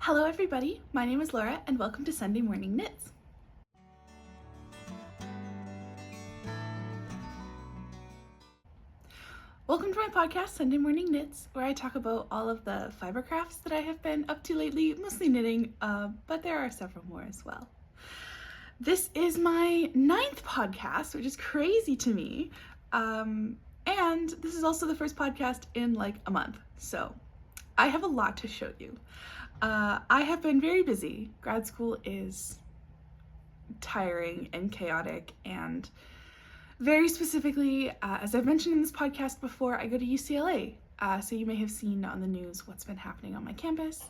Hello everybody, my name is Laura and welcome to Sunday Morning Knits. Welcome to my podcast, Sunday Morning Knits, where I talk about all of the fiber crafts that I have been up to lately, mostly knitting, but there are several more as well. This is my 9th podcast, which is crazy to me, and this is also the first podcast in like a month, so I have a lot to show you. I have been very busy. Grad school is tiring and chaotic, and very specifically, as I've mentioned in this podcast before, I go to UCLA, so you may have seen on the news what's been happening on my campus.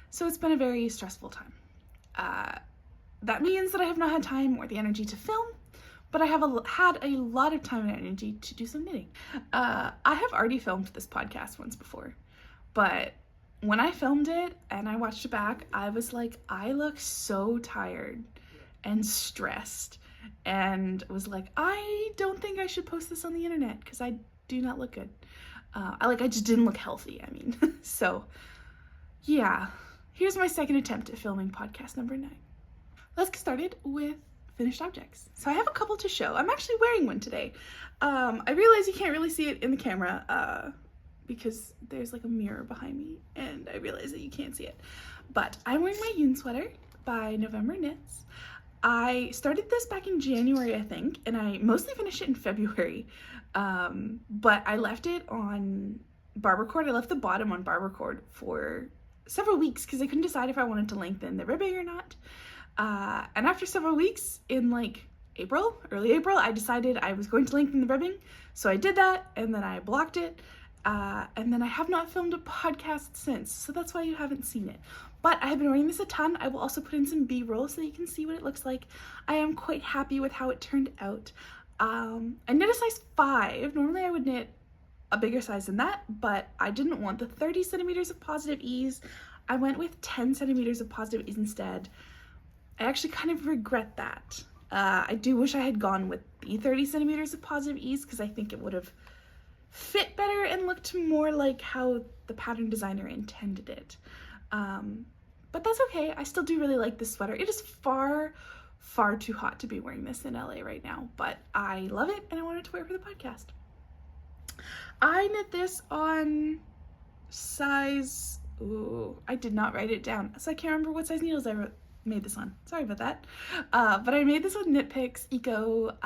So it's been a very stressful time. That means that I have not had time or the energy to film, but I have had a lot of time and energy to do some knitting. I have already filmed this podcast once before, but when I filmed it and I watched it back, I was like, I look so tired and stressed, and was like, I don't think I should post this on the internet because I do not look good. I just didn't look healthy, I mean. So yeah, here's my second attempt at filming podcast number 9. Let's get started with finished objects. So I have a couple to show. I'm actually wearing one today. I realize you can't really see it in the camera, because there's like a mirror behind me and I realize that you can't see it. But I'm wearing my Yoon sweater by November Knits. I started this back in January, I think, and I mostly finished it in February. But I left it on barber cord. I left the bottom on barber cord for several weeks because I couldn't decide if I wanted to lengthen the ribbing or not. And after several weeks in like early April, I decided I was going to lengthen the ribbing. So I did that, and then I blocked it. And then I have not filmed a podcast since, so that's why you haven't seen it. But I have been wearing this a ton. I will also put in some B-roll so you can see what it looks like. I am quite happy with how it turned out. I knit a size 5. Normally I would knit a bigger size than that, but I didn't want the 30 centimeters of positive ease. I went with 10 centimeters of positive ease instead. I actually kind of regret that. I do wish I had gone with the 30 centimeters of positive ease because I think it would have fit better and looked more like how the pattern designer intended it. But that's okay. I still do really like this sweater. It is far, far too hot to be wearing this in LA right now, but I love it and I wanted to wear it for the podcast. I knit this on size, I did not write it down, so I can't remember what size needles I made this on. Sorry about that. But I made this with Knitpicks Eco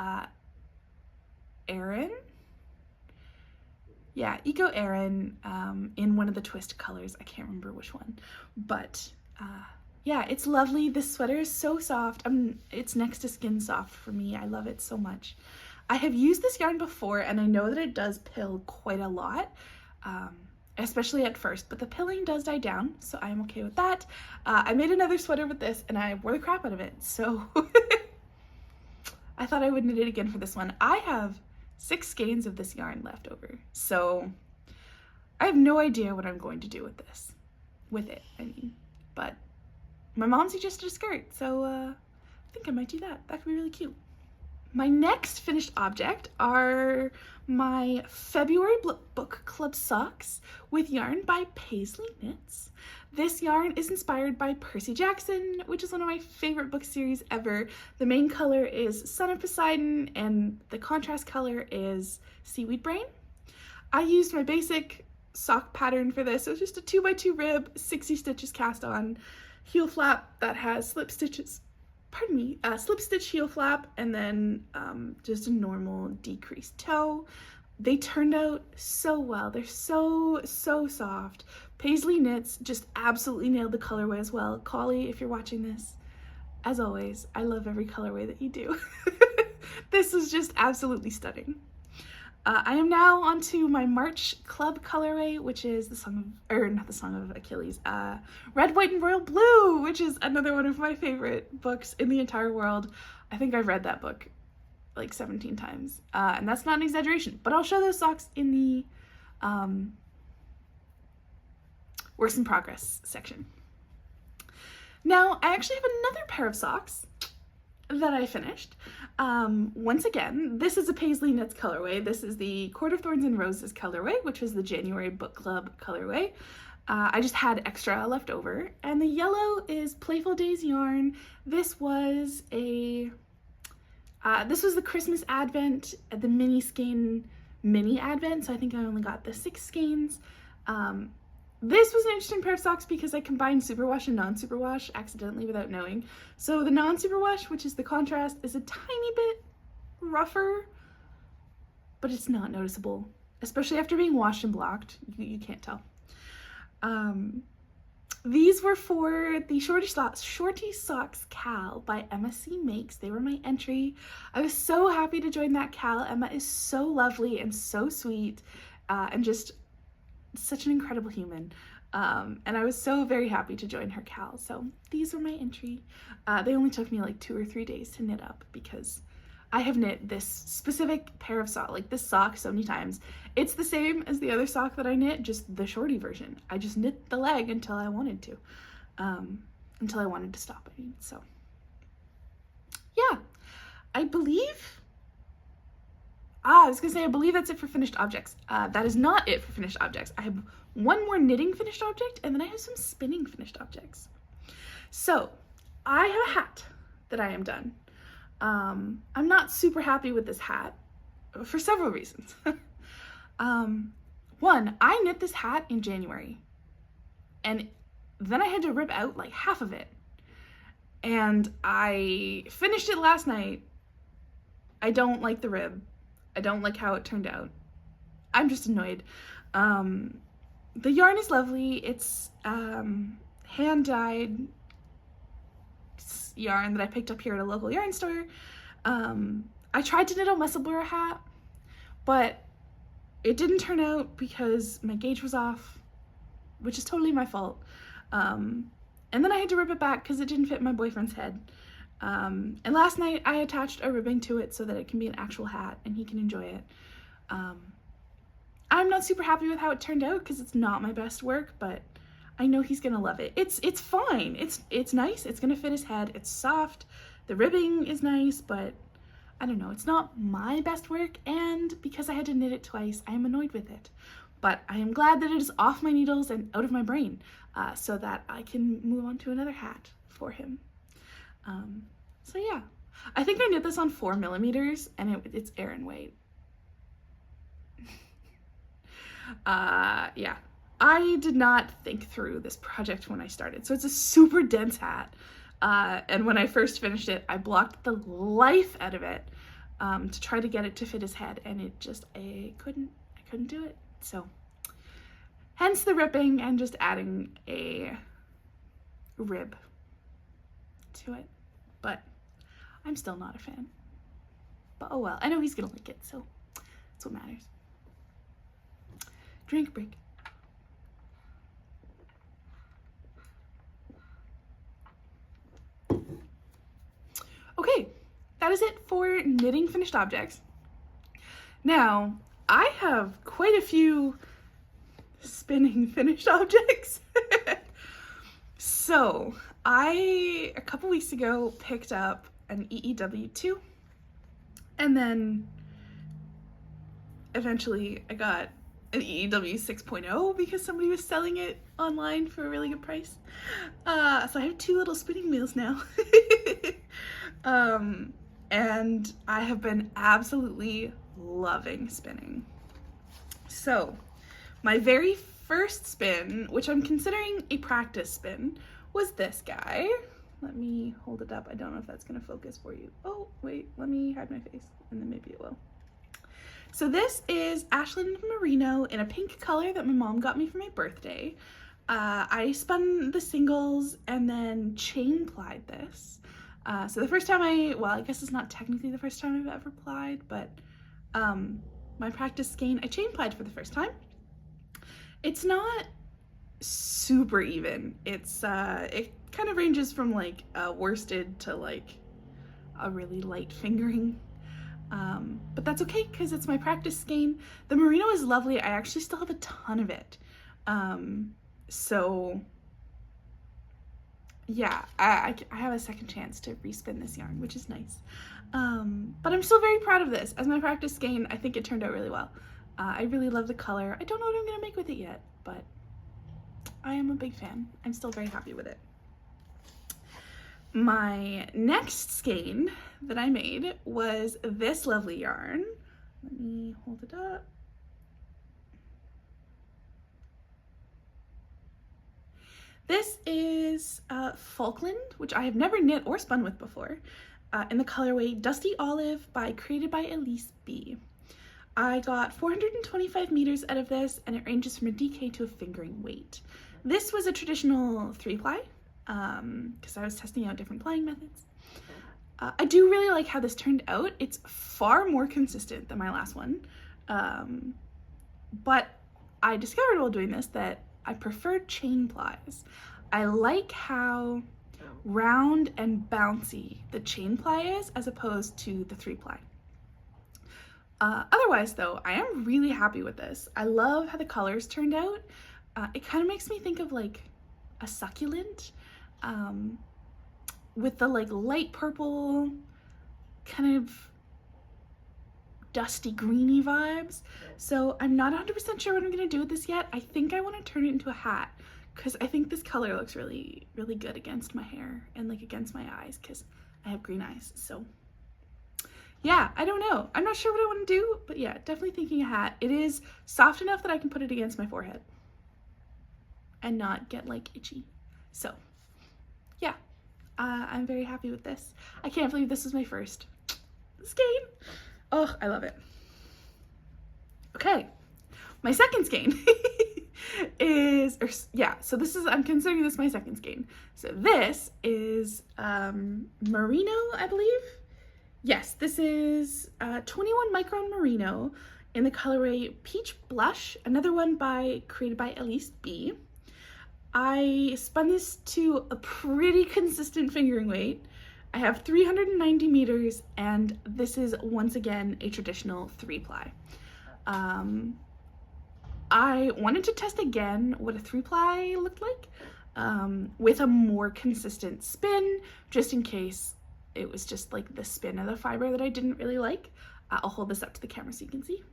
Aran. Yeah, Eco Aran, in one of the twist colors. I can't remember which one, but yeah, it's lovely. This sweater is so soft. It's next to skin soft for me. I love it so much. I have used this yarn before, and I know that it does pill quite a lot, especially at first, but the pilling does die down, so I'm okay with that. I made another sweater with this, and I wore the crap out of it, so I thought I would knit it again for this one. I have 6 skeins of this yarn left over, so I have no idea what I'm going to do with this. But my mom suggested a skirt, so I think I might do that. That could be really cute. My next finished object are my February book club socks with yarn by Pasley Knits. This yarn is inspired by Percy Jackson, which is one of my favorite book series ever. The main color is Son of Poseidon, and the contrast color is Seaweed Brain. I used my basic sock pattern for this. It was just a 2x2 rib, 60 stitches cast on, heel flap that has slip stitches. Slip stitch heel flap, and then just a normal decreased toe. They turned out so well. They're so soft. Pasley Knits just absolutely nailed the colorway as well. Collie, if you're watching this, as always, I love every colorway that you do. This is just absolutely stunning. I am now onto my March Club colorway, which is not the Song of Achilles, Red, White, and Royal Blue, which is another one of my favorite books in the entire world. I think I've read that book like 17 times, and that's not an exaggeration, but I'll show those socks in the works in progress section. Now, I actually have another pair of socks that I finished. Once again, this is a Pasley Knits colorway. This is the Court of Thorns and Roses colorway, which was the January book club colorway. I just had extra left over. And the yellow is Playful Days Yarn. This was the Christmas Advent, the mini skein mini Advent, so I think I only got the 6 skeins. This was an interesting pair of socks because I combined superwash and non-superwash accidentally without knowing. So the non-superwash, which is the contrast, is a tiny bit rougher, but it's not noticeable, especially after being washed and blocked. You can't tell. These were for the Shortie Socks Cal by Emma C. Makes. They were my entry. I was so happy to join that Cal. Emma is so lovely and so sweet, and just such an incredible human. And I was so very happy to join her Cal. So these were my entry. They only took me like 2 or 3 days to knit up because I have knit this specific pair of sock, like this sock, so many times. It's the same as the other sock that I knit, just the Shortie version. I just knit the leg until I wanted to, until I wanted to stop. I mean, so yeah, I believe, I was gonna say, I believe that's it for finished objects. That is not it for finished objects. I have one more knitting finished object, and then I have some spinning finished objects. So I have a hat that I am done. I'm not super happy with this hat for several reasons. One, I knit this hat in January, and then I had to rip out like half of it, and I finished it last night. I don't like the rib. I don't like how it turned out. I'm just annoyed. The yarn is lovely. It's hand-dyed yarn that I picked up here at a local yarn store. I tried to knit a muscle blur hat, but it didn't turn out because my gauge was off, which is totally my fault. And then I had to rip it back because it didn't fit my boyfriend's head. And last night I attached a ribbing to it so that it can be an actual hat and he can enjoy it. I'm not super happy with how it turned out because it's not my best work, but I know he's gonna love it. It's fine. It's nice. It's gonna fit his head. It's soft. The ribbing is nice, but I don't know. It's not my best work, and because I had to knit it twice, I am annoyed with it. But I am glad that it is off my needles and out of my brain, so that I can move on to another hat for him. So yeah, I think I knit this on 4mm, and it's Aran weight. Yeah. I did not think through this project when I started. So it's a super dense hat. And when I first finished it, I blocked the life out of it to try to get it to fit his head. And it just, I couldn't do it. So hence the ripping and just adding a rib to it. But I'm still not a fan. But oh well, I know he's gonna like it, so that's what matters. Drink break. Okay, that is it for knitting finished objects. Now, I have quite a few spinning finished objects. So, I, a couple weeks ago, picked up an EEW2, and then eventually I got an EEW 6.0 because somebody was selling it online for a really good price. So I have 2 little spinning wheels now. And I have been absolutely loving spinning. So my very first spin, which I'm considering a practice spin, was this guy. Let me hold it up. I don't know if that's gonna focus for you. Oh, wait, let me hide my face and then maybe it will. So this is Ashland merino in a pink color that my mom got me for my birthday. I spun the singles and then chain plied this. So the first time well, I guess it's not technically the first time I've ever plied, but my practice skein, I chain plied for the first time. It's not super even. It's it kind of ranges from like worsted to like a really light fingering. But that's okay because it's my practice skein. The merino is lovely. I actually still have a ton of it. So yeah, I have a second chance to respin this yarn, which is nice. But I'm still very proud of this. As my practice skein, I think it turned out really well. I really love the color. I don't know what I'm gonna make with it yet, but I am a big fan. I'm still very happy with it. My next skein that I made was this lovely yarn. Let me hold it up. This is Falkland, which I have never knit or spun with before, in the colorway Dusty Olive created by Elise B. I got 425 meters out of this, and it ranges from a DK to a fingering weight. This was a traditional 3-ply, because I was testing out different plying methods. I do really like how this turned out. It's far more consistent than my last one, but I discovered while doing this that I prefer chain plies. I like how round and bouncy the chain ply is as opposed to the 3-ply. Otherwise though, I am really happy with this. I love how the colors turned out. It kind of makes me think of like a succulent with the like light purple kind of dusty greeny vibes. So I'm not 100% sure what I'm gonna do with this yet. I think I want to turn it into a hat because I think this color looks really, really good against my hair and like against my eyes because I have green eyes. So yeah, I don't know. I'm not sure what I want to do, but yeah, definitely thinking a hat. It is soft enough that I can put it against my forehead and not get like itchy. So yeah, I'm very happy with this. I can't believe this was my first skein. Oh, I love it. Okay, my second skein so this is, I'm considering this my second skein. So this is merino, I believe. Yes, this is 21 micron merino in the colorway Peach Blush, another one created by Elise B. I spun this to a pretty consistent fingering weight. I have 390 meters, and this is once again a traditional 3-ply. I wanted to test again what a 3-ply looked like with a more consistent spin, just in case it was just like the spin of the fiber that I didn't really like. I'll hold this up to the camera so you can see.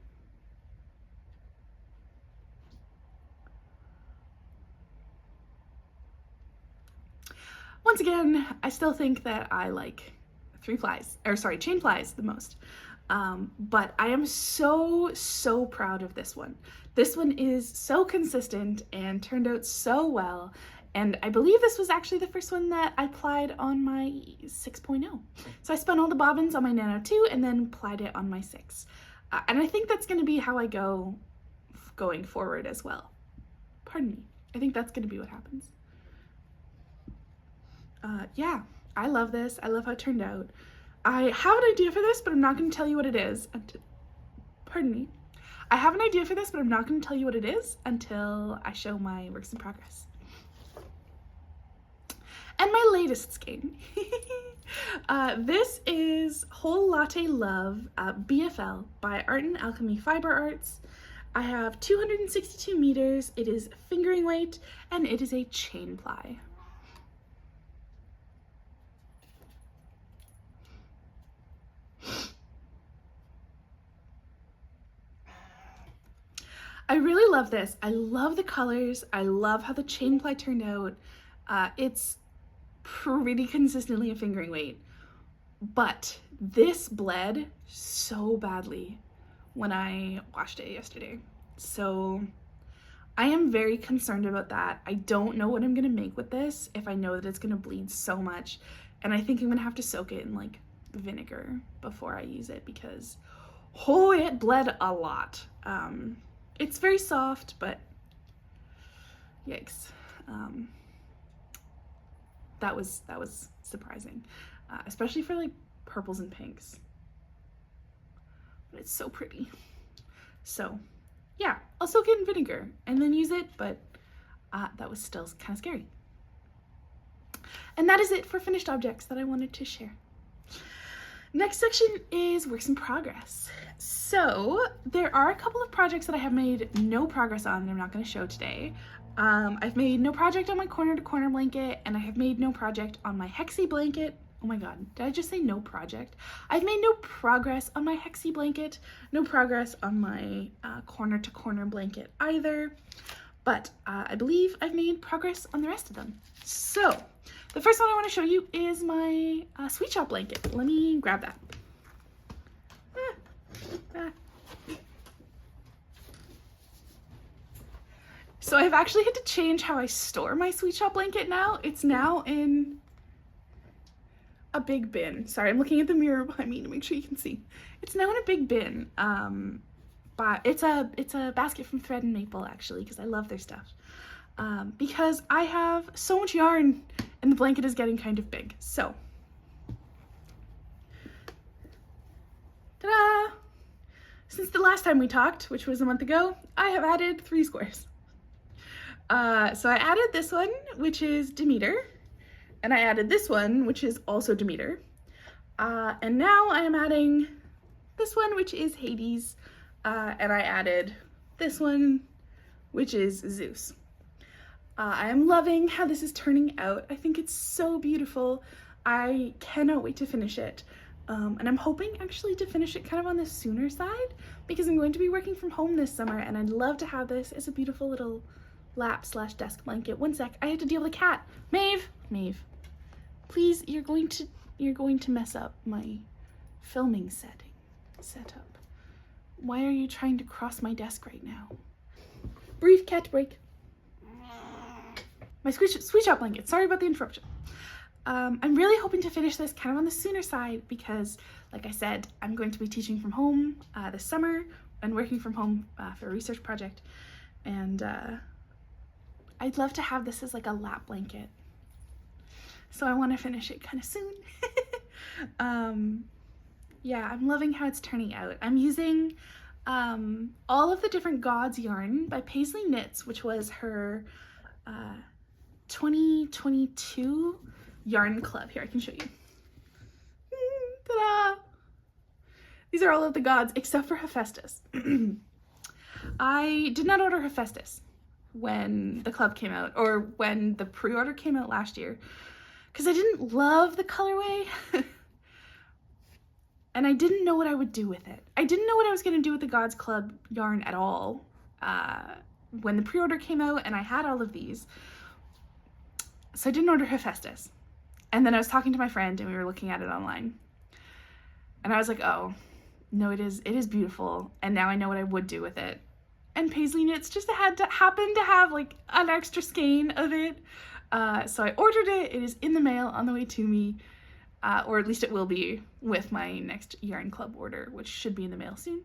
Once again, I still think that I like chain plies the most. But I am so proud of this one. This one is so consistent and turned out so well. And I believe this was actually the first one that I plied on my 6.0. So I spun all the bobbins on my Nano 2 and then plied it on my 6. And I think that's going to be how I go going forward as well. Pardon me. I think that's going to be what happens. Yeah, I love this. I love how it turned out. I have an idea for this, but I'm not going to tell you what it is until, pardon me. I have an idea for this, but I'm not going to tell you what it is until I show my works in progress. And my latest skein. This is Whole Latte Love BFL by Art and Alchemy Fiber Arts. I have 262 meters. It is fingering weight, and it is a chain ply. I really love this. I love the colors. I love how the chain ply turned out. It's pretty consistently a fingering weight, but this bled so badly when I washed it yesterday. So I am very concerned about that. I don't know what I'm gonna make with this if I know that it's gonna bleed so much. And I think I'm gonna have to soak it in like vinegar before I use it because, oh, it bled a lot. It's very soft, but yikes. That was surprising, especially for like purples and pinks. But it's so pretty. So yeah, I'll soak it in vinegar and then use it, but that was still kind of scary. And that is it for finished objects that I wanted to share. Next section is works in progress. So there are a couple of projects that I have made no progress on that I'm not going to show today. I've made no project on my corner to corner blanket, and I have made no project on my hexie blanket. Oh my god, did I just say no project? I've made no progress on my hexie blanket, no progress on my corner to corner blanket either. but I believe I've made progress on the rest of them. So the first one I want to show you is my sweet shop blanket. Let me grab that. So I've actually had to change how I store my sweet shop blanket now. It's now in a big bin. Sorry, I'm looking at the mirror behind me to make sure you can see. It's now in a big bin. But it's a basket from Thread and Maple, actually, because I love their stuff. Because I have so much yarn and the blanket is getting kind of big. So, ta-da! Since the last time we talked, which was a month ago, I have added 3 squares. So I added this one, which is Demeter, and I added this one, which is also Demeter. And now I am adding this one, which is Hades, and I added this one, which is Zeus. I am loving how this is turning out. I think it's so beautiful. I cannot wait to finish it. And I'm hoping actually to finish it kind of on the sooner side, because I'm going to be working from home this summer, and I'd love to have this as a beautiful little lap/desk blanket. One sec, I have to deal with a cat. Maeve, please, you're going to mess up my filming setup. Why are you trying to cross my desk right now? Brief cat break. My sweet shop blanket. Sorry about the interruption. I'm really hoping to finish this kind of on the sooner side because, like I said, I'm going to be teaching from home this summer and working from home for a research project, and I'd love to have this as like a lap blanket. So I want to finish it kind of soon. Yeah, I'm loving how it's turning out. I'm using all of the different Gods yarn by Pasley Knits, which was her 2022 yarn club. Here, I can show you. Ta-da! These are all of the Gods except for Hephaestus. I did not order Hephaestus when the club came out, or when the pre-order came out last year, because I didn't love the colorway. And I didn't know what I would do with it. I didn't know what I was going to do with the Gods Club yarn at all when the pre-order came out, and I had all of these. So I didn't order Hephaestus. And then I was talking to my friend and we were looking at it online. And I was like, oh, no, it is beautiful. And now I know what I would do with it. And Pasley Knits just happened to have like an extra skein of it. So I ordered it. It is in the mail on the way to me. Or at least it will be with my next yarn club order, which should be in the mail soon.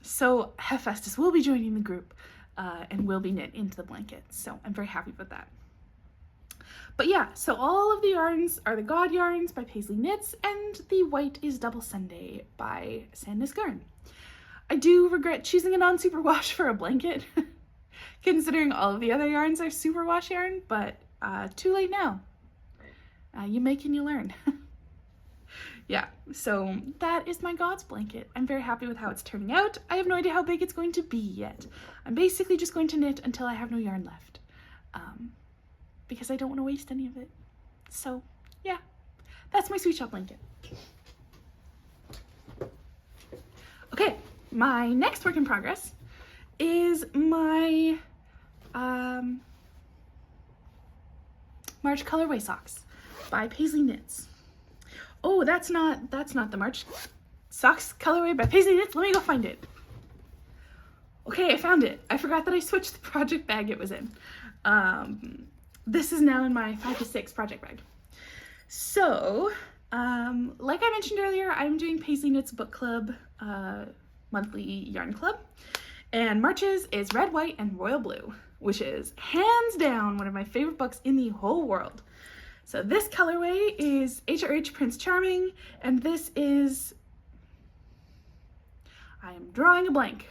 So Hephaestus will be joining the group and will be knit into the blanket. So I'm very happy with that. But yeah, so all of the yarns are the God yarns by Pasley Knits, and the white is Double Sunday by Sandnes Garn. I do regret choosing a non-superwash for a blanket, considering all of the other yarns are superwash yarn, but too late now. You make and you learn. Yeah, so that is my Gods blanket. I'm very happy with how it's turning out. I have no idea how big it's going to be yet. I'm basically just going to knit until I have no yarn left, because I don't want to waste any of it. So yeah, that's my sweet shop blanket. Okay, my next work in progress is my March colorway socks by Pasley Knits. Oh, that's not the March socks colorway by Pasley Knits. Let me go find it. Okay, I found it. I forgot that I switched the project bag it was in. This is now in my 5 to 6 project bag. So, like I mentioned earlier, I'm doing Pasley Knits book club monthly yarn club, and March's is Red, White, and Royal Blue, which is hands down one of my favorite books in the whole world. So this colorway is HRH Prince Charming, and this is, I am drawing a blank.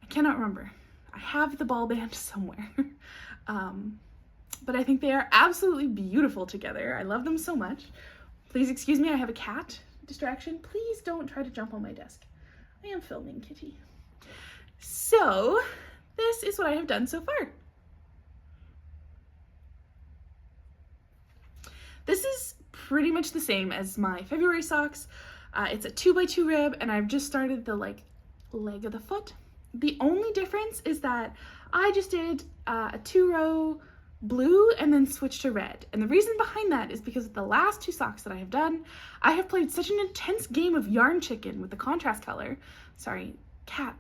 I cannot remember. I have the ball band somewhere. But I think they are absolutely beautiful together. I love them so much. Please excuse me, I have a cat distraction. Please don't try to jump on my desk. I am filming, kitty. So this is what I have done so far. This is pretty much the same as my February socks. It's a 2x2 rib, and I've just started the leg of the foot. The only difference is that I just did a 2-row blue and then switched to red. And the reason behind that is because of the last 2 socks that I have done, I have played such an intense game of yarn chicken with the contrast color. Sorry, cat.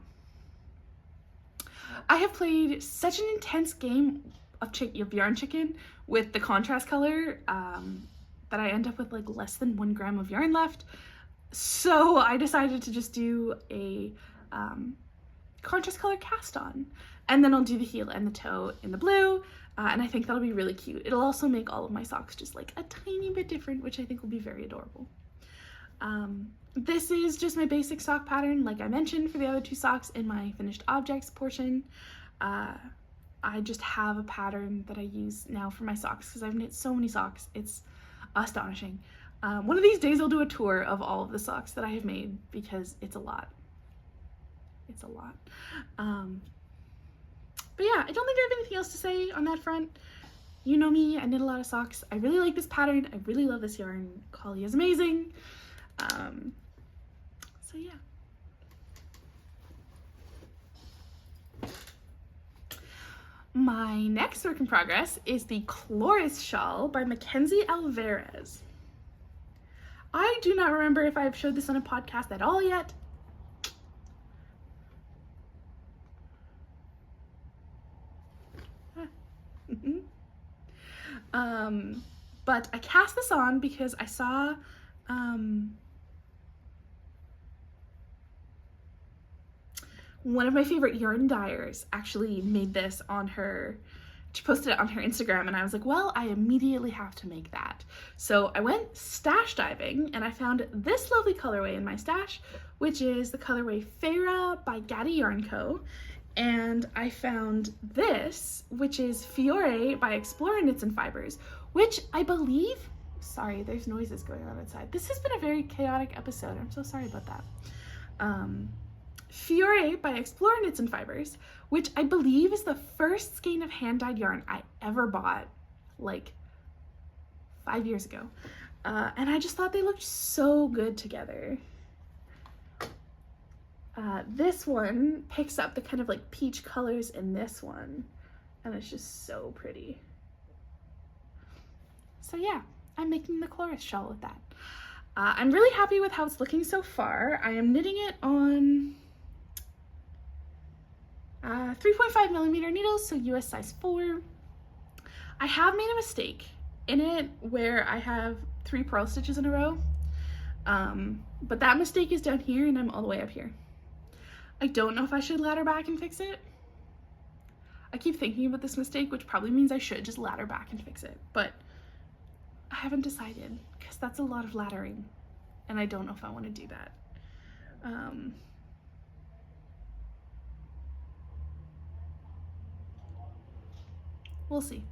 I have played such an intense game of yarn chicken with the contrast color that I end up with like less than 1 gram of yarn left. So I decided to just do a contrast color cast on, and then I'll do the heel and the toe in the blue, and I think that'll be really cute. It'll also make all of my socks just like a tiny bit different, which I think will be very adorable. This is just my basic sock pattern, like I mentioned for the other 2 socks in my finished objects portion. I just have a pattern that I use now for my socks because I've knit so many socks. It's astonishing. One of these days I'll do a tour of all of the socks that I have made because it's a lot. It's a lot. But yeah, I don't think I have anything else to say on that front. You know me, I knit a lot of socks. I really like this pattern. I really love this yarn. Collie is amazing. So yeah. My next work in progress is the Chloris Shawl by Mackenzie Alvarez. I do not remember if I've showed this on a podcast at all yet. But I cast this on because I saw one of my favorite yarn dyers actually made this on her, she posted it on her Instagram, and I was like, well, I immediately have to make that. So I went stash diving and I found this lovely colorway in my stash, which is the colorway Feyre by Gaddy Yarn Co. And I found this, which is Fiore by Explorer Knits and Fibers, which I believe, sorry, there's noises going on outside. This has been a very chaotic episode. I'm so sorry about that. Fiore by Explorer Knits and Fibers, which I believe is the first skein of hand-dyed yarn I ever bought, like 5 years ago. And I just thought they looked so good together. This one picks up the kind of like peach colors in this one, and it's just so pretty. So yeah, I'm making the Chloris shawl with that. I'm really happy with how it's looking so far. I am knitting it on 3.5 millimeter needles, so US size 4. I have made a mistake in it where I have 3 purl stitches in a row, but that mistake is down here and I'm all the way up here. I don't know if I should ladder back and fix it. I keep thinking about this mistake, which probably means I should just ladder back and fix it, but I haven't decided because that's a lot of laddering and I don't know if I want to do that. We'll see.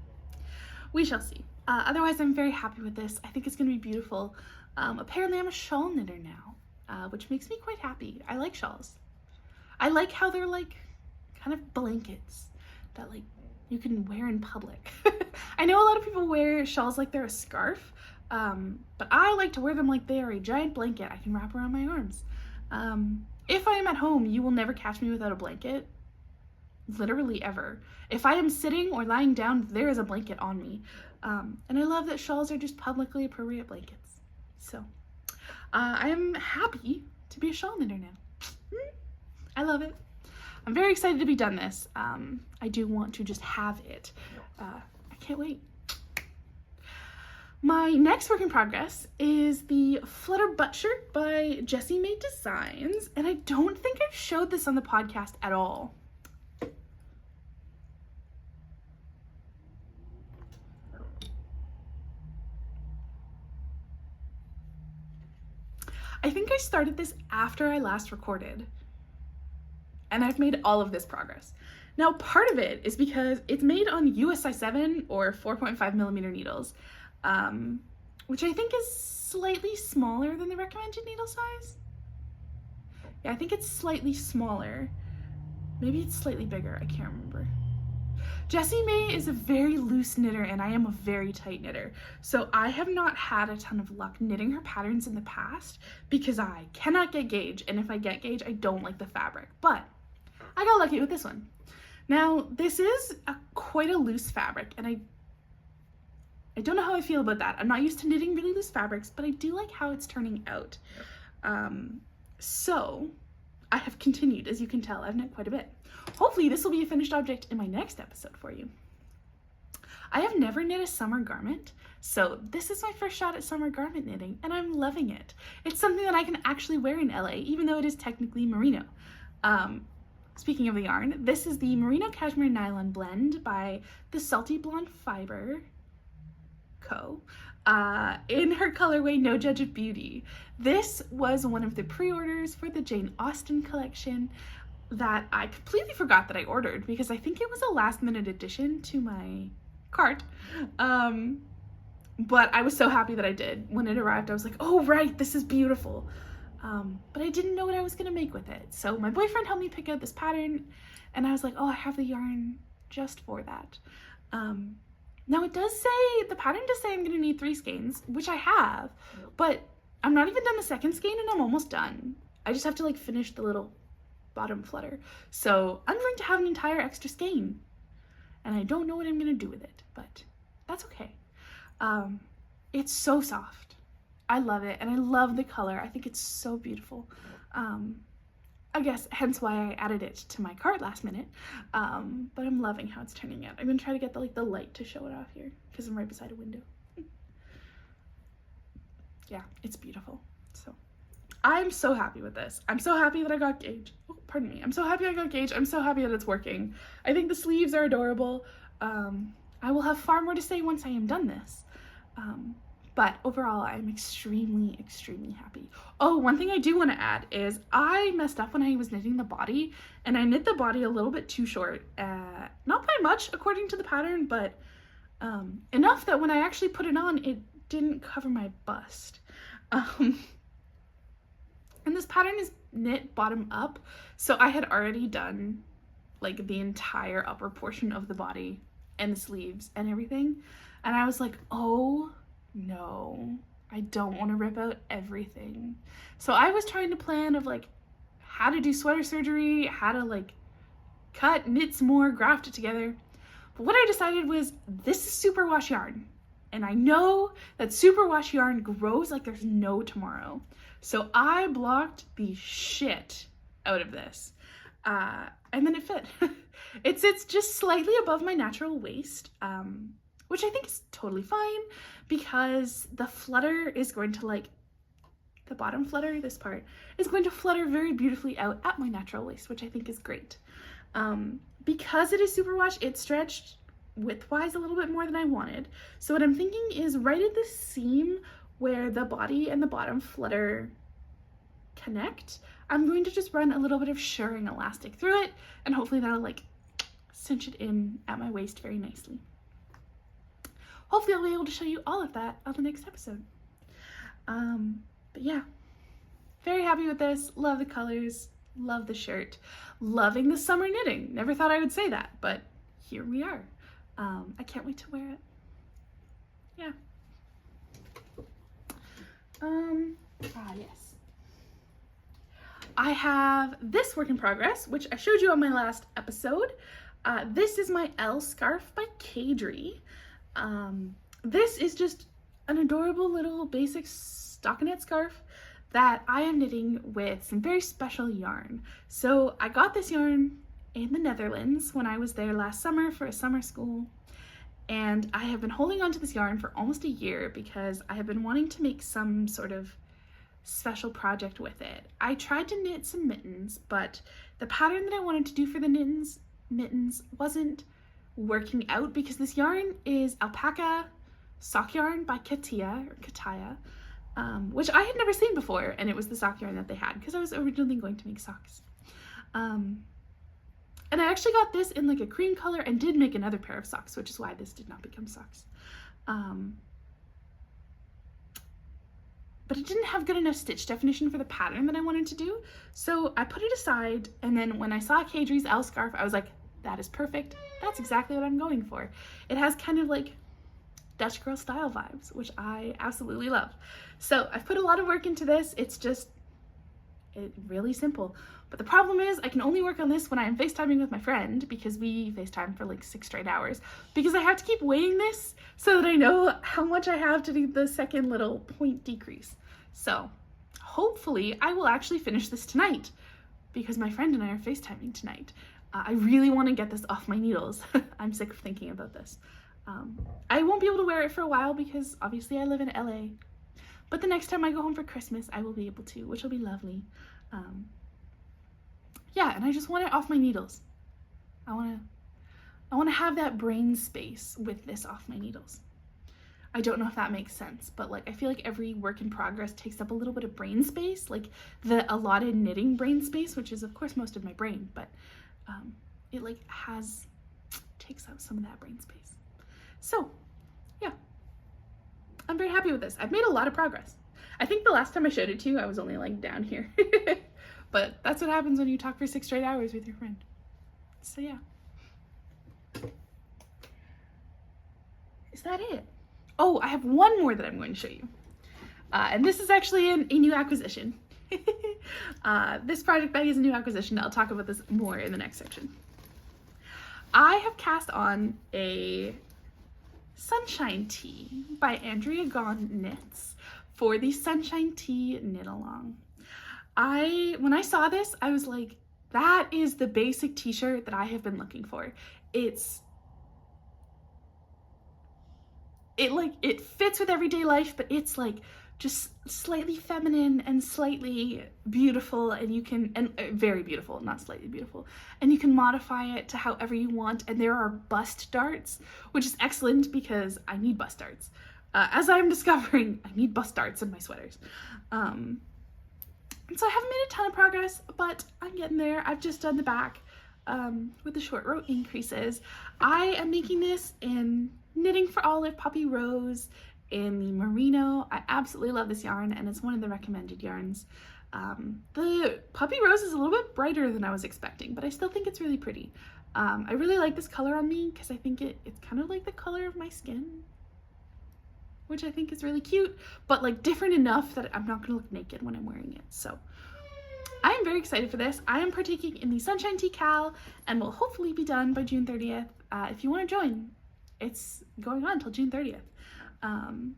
We shall see. Otherwise, I'm very happy with this. I think it's going to be beautiful. Apparently, I'm a shawl knitter now, which makes me quite happy. I like shawls. I like how they're like kind of blankets that like you can wear in public. I know a lot of people wear shawls like they're a scarf, but I like to wear them like they are a giant blanket I can wrap around my arms. If I am at home, you will never catch me without a blanket. Literally ever. If I am sitting or lying down, there is a blanket on me. And I love that shawls are just publicly appropriate blankets. So I am happy to be a shawl knitter now. I love it. I'm very excited to be done this. I do want to just have it. I can't wait. My next work in progress is the Flutter Butt Shirt by Jessie Made Designs, and I don't think I've showed this on the podcast at all. I think I started this after I last recorded, and I've made all of this progress. Now, part of it is because it's made on US size 7 or 4.5 millimeter needles, which I think is slightly smaller than the recommended needle size. Yeah, I think it's slightly smaller. Maybe it's slightly bigger, I can't remember. Jessie May is a very loose knitter and I am a very tight knitter. So I have not had a ton of luck knitting her patterns in the past because I cannot get gauge, and if I get gauge, I don't like the fabric. But I got lucky with this one. Now, this is quite a loose fabric, and I don't know how I feel about that. I'm not used to knitting really loose fabrics, but I do like how it's turning out. So I have continued. As you can tell, I've knit quite a bit. Hopefully this will be a finished object in my next episode for you. I have never knit a summer garment, so this is my first shot at summer garment knitting, and I'm loving it. It's something that I can actually wear in LA, even though it is technically merino. Speaking of the yarn, this is the Merino Cashmere Nylon Blend by the Salty Blonde Fiber Co. In her colorway No Judge of Beauty. This was one of the pre-orders for the Jane Austen collection that I completely forgot that I ordered because I think it was a last-minute addition to my cart. But I was so happy that I did. When it arrived, I was like, oh right, this is beautiful. But I didn't know what I was gonna make with it. So my boyfriend helped me pick out this pattern, and I was like, oh, I have the yarn just for that. Now it does say, the pattern does say I'm gonna need 3 skeins, which I have, but I'm not even done the second skein and I'm almost done. I just have to like finish the little bottom flutter. So I'm going to have an entire extra skein, and I don't know what I'm gonna do with it, but that's okay. It's so soft. I love it, and I love the color. I think it's so beautiful. I guess hence why I added it to my cart last minute. But I'm loving how it's turning out. I'm gonna try to get the light to show it off here because I'm right beside a window. Yeah, it's beautiful. So I'm so happy with this. I'm so happy that I got gauge. Oh, pardon me. I'm so happy I got gauge. I'm so happy that it's working. I think the sleeves are adorable. I will have far more to say once I am done this. But overall, I'm extremely, extremely happy. Oh, one thing I do want to add is I messed up when I was knitting the body, and I knit the body a little bit too short. Not by much, according to the pattern, but enough that when I actually put it on, it didn't cover my bust. And this pattern is knit bottom up, so I had already done like the entire upper portion of the body and the sleeves and everything. And I was like, oh, no, I don't want to rip out everything. So I was trying to plan of like how to do sweater surgery, how to like cut, knit some more, graft it together. But what I decided was this is superwash yarn. And I know that superwash yarn grows like there's no tomorrow. So I blocked the shit out of this. And then it fit. It sits just slightly above my natural waist, which I think is totally fine because the flutter is going to like, the bottom flutter, this part, is going to flutter very beautifully out at my natural waist, which I think is great. Because it is superwash, it stretched widthwise a little bit more than I wanted. So what I'm thinking is right at the seam where the body and the bottom flutter connect, I'm going to just run a little bit of shirring elastic through it, and hopefully that'll like cinch it in at my waist very nicely. Hopefully I'll be able to show you all of that on the next episode. But yeah, very happy with this. Love the colors, love the shirt, loving the summer knitting. Never thought I would say that, but here we are. I can't wait to wear it. Yeah. Yes. I have this work in progress, which I showed you on my last episode. This is my L scarf by Kadri. This is just an adorable little basic stockinette scarf that I am knitting with some very special yarn. So I got this yarn in the Netherlands when I was there last summer for a summer school, and I have been holding on to this yarn for almost a year because I have been wanting to make some sort of special project with it. I tried to knit some mittens, but the pattern that I wanted to do for the mittens wasn't working out because this yarn is alpaca sock yarn by Kataya, which I had never seen before, and it was the sock yarn that they had because I was originally going to make socks. And I actually got this in like a cream color and did make another pair of socks, which is why this did not become socks. But it didn't have good enough stitch definition for the pattern that I wanted to do, so I put it aside, and then when I saw Kadri's L scarf, I was like, that is perfect. That's exactly what I'm going for. It has kind of like Dutch girl style vibes, which I absolutely love. So I've put a lot of work into this. It's It's really simple. But the problem is I can only work on this when I'm FaceTiming with my friend, because we FaceTime for like 6 straight hours, because I have to keep weighing this so that I know how much I have to do the second little point decrease. So hopefully I will actually finish this tonight, because my friend and I are FaceTiming tonight. I really want to get this off my needles. I'm sick of thinking about this. I won't be able to wear it for a while because obviously I live in LA. But the next time I go home for Christmas, I will be able to, which will be lovely. Yeah, and I just want it off my needles. I want to have that brain space with this off my needles. I don't know if that makes sense, but like I feel like every work in progress takes up a little bit of brain space, like the allotted knitting brain space, which is of course most of my brain, but it like takes up some of that brain space. So yeah, I'm very happy with this. I've made a lot of progress. I think the last time I showed it to you, I was only like down here. But that's what happens when you talk for 6 straight hours with your friend. So yeah. Is that it? Oh, I have one more that I'm going to show you. And this is actually a new acquisition. This project bag is a new acquisition. I'll talk about this more in the next section. I have cast on a Sunshine Tee by Andrea Gone Knits for the Sunshine Tee knit along. When I saw this, I was like, that is the basic t-shirt that I have been looking for. It fits with everyday life, but it's like just slightly feminine and slightly beautiful, and very beautiful, not slightly beautiful. And you can modify it to however you want. And there are bust darts, which is excellent because I need bust darts. As I'm discovering, I need bust darts in my sweaters. And so I haven't made a ton of progress, but I'm getting there. I've just done the back with the short row increases. I am making this in Knitting for Olive Poppy Rose in the merino. I absolutely love this yarn, and it's one of the recommended yarns. The Poppy Rose is a little bit brighter than I was expecting, but I still think it's really pretty. I really like this color on me because I think it's kind of like the color of my skin, which I think is really cute, but like different enough that I'm not gonna look naked when I'm wearing it. So I am very excited for this. I am partaking in the Sunshine Tee Cal and will hopefully be done by June 30th. If you want to join, it's going on until June 30th. And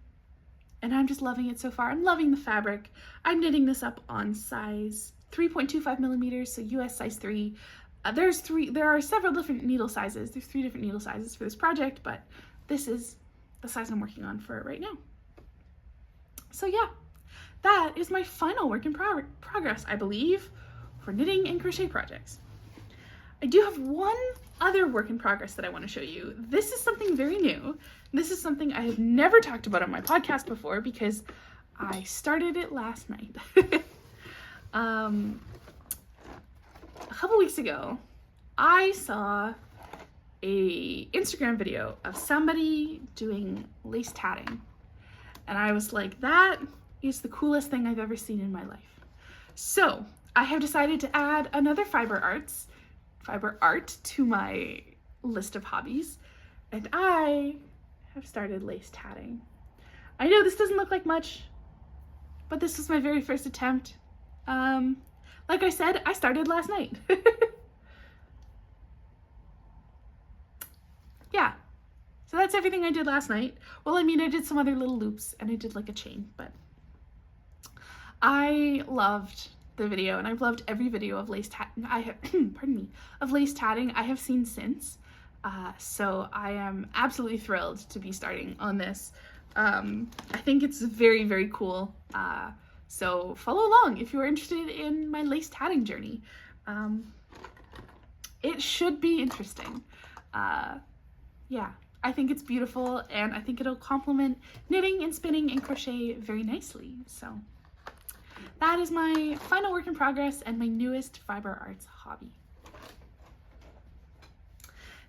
I'm just loving it so far. I'm loving the fabric. I'm knitting this up on size 3.25 millimeters, so US size 3. There are several different needle sizes. There's 3 different needle sizes for this project, but this is the size I'm working on for it right now. So yeah, that is my final work in progress, I believe, for knitting and crochet projects. I do have one other work in progress that I want to show you. This is something very new. This is something I have never talked about on my podcast before because I started it last night. A couple weeks ago, I saw a Instagram video of somebody doing lace tatting, and I was like, that is the coolest thing I've ever seen in my life. So I have decided to add another fiber art to my list of hobbies, and I have started lace tatting. I know this doesn't look like much, but this was my very first attempt. Like I said, I started last night. Yeah, so that's everything I did last night. Well, I mean, I did some other little loops and I did like a chain, but I loved the video, and I've loved every video of lace tatting of lace tatting I have seen since. So I am absolutely thrilled to be starting on this. I think it's very, very cool. So follow along if you're interested in my lace tatting journey. It should be interesting. Yeah, I think it's beautiful, and I think it'll complement knitting and spinning and crochet very nicely. So that is my final work in progress and my newest fiber arts hobby.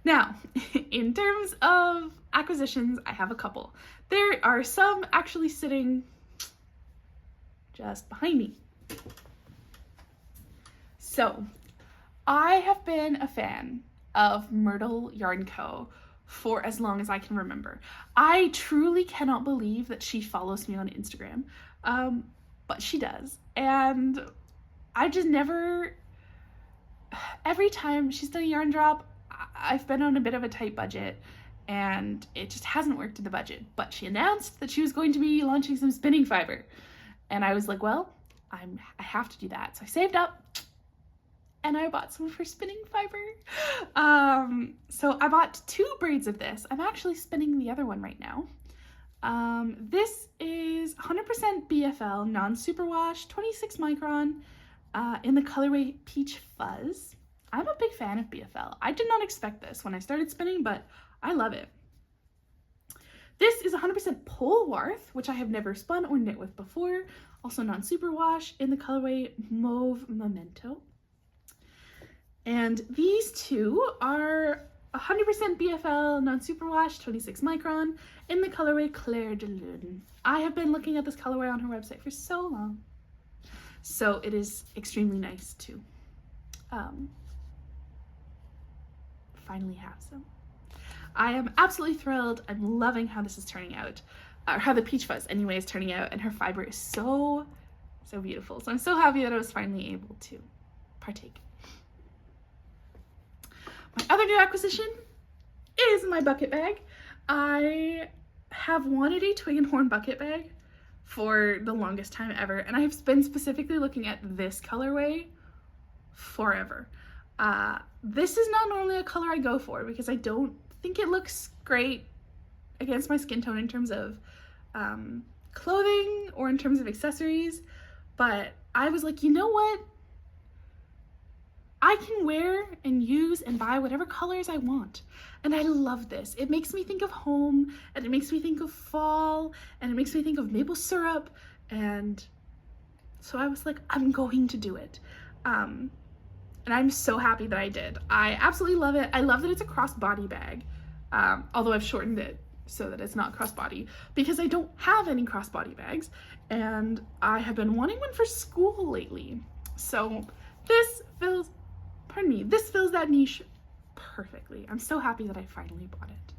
Now, in terms of acquisitions, I have a couple. There are some actually sitting just behind me. So, I have been a fan of Myrtle Yarn Co. for as long as I can remember. I truly cannot believe that she follows me on Instagram, but she does. And I just never, every time she's done a yarn drop, I've been on a bit of a tight budget and it just hasn't worked in the budget. But she announced that she was going to be launching some spinning fiber. And I was like, well, I have to do that. So I saved up and I bought some of her spinning fiber. So I bought 2 braids of this. I'm actually spinning the other one right now. This is 100% BFL, non-superwash, 26 micron, in the colorway Peach Fuzz. I'm a big fan of BFL. I did not expect this when I started spinning, but I love it. This is 100% Polwarth, which I have never spun or knit with before. Also non-superwash in the colorway Mauve Memento. And these 2 are 100% BFL, non-superwash, 26 micron in the colorway Clair de Lune. I have been looking at this colorway on her website for so long. So it is extremely nice to finally have some. I am absolutely thrilled. I'm loving how this is turning out, or how the Peach Fuzz anyway is turning out, and her fiber is so beautiful. So I'm so happy that I was finally able to partake. My other new acquisition is my bucket bag. I have wanted a twig and horn bucket bag for the longest time ever, and I have been specifically looking at this colorway forever. This is not normally a color I go for because I don't think it looks great against my skin tone in terms of clothing or in terms of accessories, but I was like, you know what? I can wear and use and buy whatever colors I want. And I love this. It makes me think of home, and it makes me think of fall, and it makes me think of maple syrup. And so I was like, I'm going to do it. And I'm so happy that I did. I absolutely love it. I love that it's a crossbody bag. Although I've shortened it so that it's not crossbody because I don't have any crossbody bags. And I have been wanting one for school lately. So this fills that niche perfectly. I'm so happy that I finally bought it.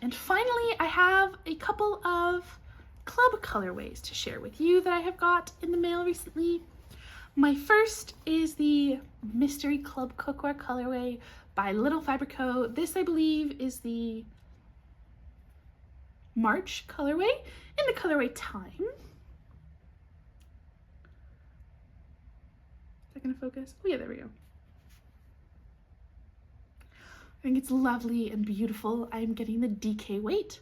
And finally, I have a couple of club colorways to share with you that I have got in the mail recently. My first is the Mystery Club Cookware colorway by Little Fiber Co. This, I believe, is the March colorway in the colorway Time. Is that gonna focus? Oh yeah, there we go. I think it's lovely and beautiful. I'm getting the DK weight.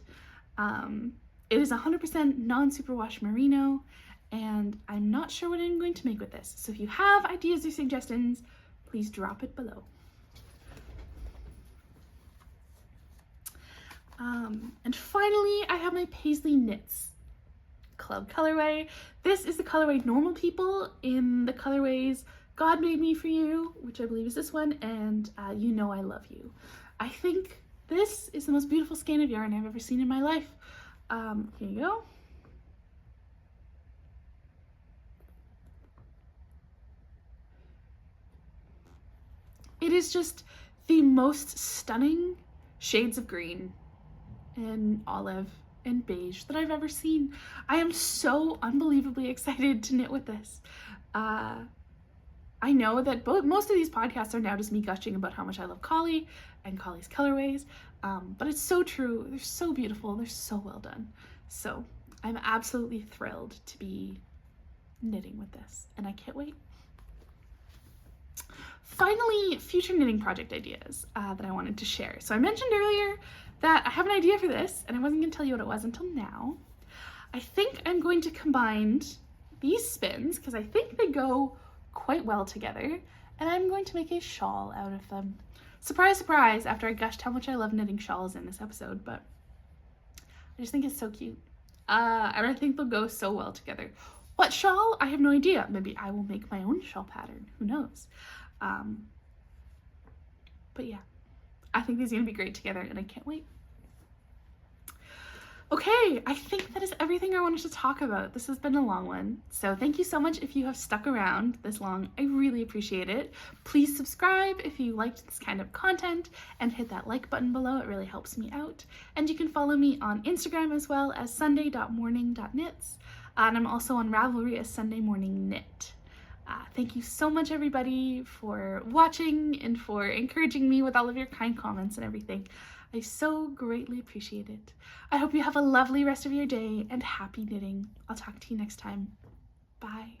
It is 100% non-superwash merino, and I'm not sure what I'm going to make with this. So if you have ideas or suggestions, please drop it below. And finally, I have my Pasley Knits club colorway. This is the colorway Normal People in the colorways God Made Me For You, which I believe is this one, and You Know I Love You. I think this is the most beautiful skein of yarn I've ever seen in my life. Here you go. It is just the most stunning shades of green and olive and beige that I've ever seen. I am so unbelievably excited to knit with this. I know that most of these podcasts are now just me gushing about how much I love Collie and Collie's colorways, but it's so true. They're so beautiful. They're so well done. So I'm absolutely thrilled to be knitting with this, and I can't wait. Finally, future knitting project ideas that I wanted to share. So I mentioned earlier that I have an idea for this, and I wasn't going to tell you what it was until now. I think I'm going to combine these spins, because I think they go quite well together, and I'm going to make a shawl out of them. Surprise, surprise, after I gushed how much I love knitting shawls in this episode, but I just think it's so cute. And I think they'll go so well together. What shawl? I have no idea. Maybe I will make my own shawl pattern. Who knows? But yeah, I think these are going to be great together, and I can't wait. Okay, I think that is everything I wanted to talk about. This has been a long one, so thank you so much if you have stuck around this long. I really appreciate it. Please subscribe if you liked this kind of content, and hit that like button below. It really helps me out. And you can follow me on Instagram as well as sunday.morning.knits. And I'm also on Ravelry as Sunday Morning Knit. Thank you so much, everybody, for watching and for encouraging me with all of your kind comments and everything. I so greatly appreciate it. I hope you have a lovely rest of your day and happy knitting. I'll talk to you next time. Bye.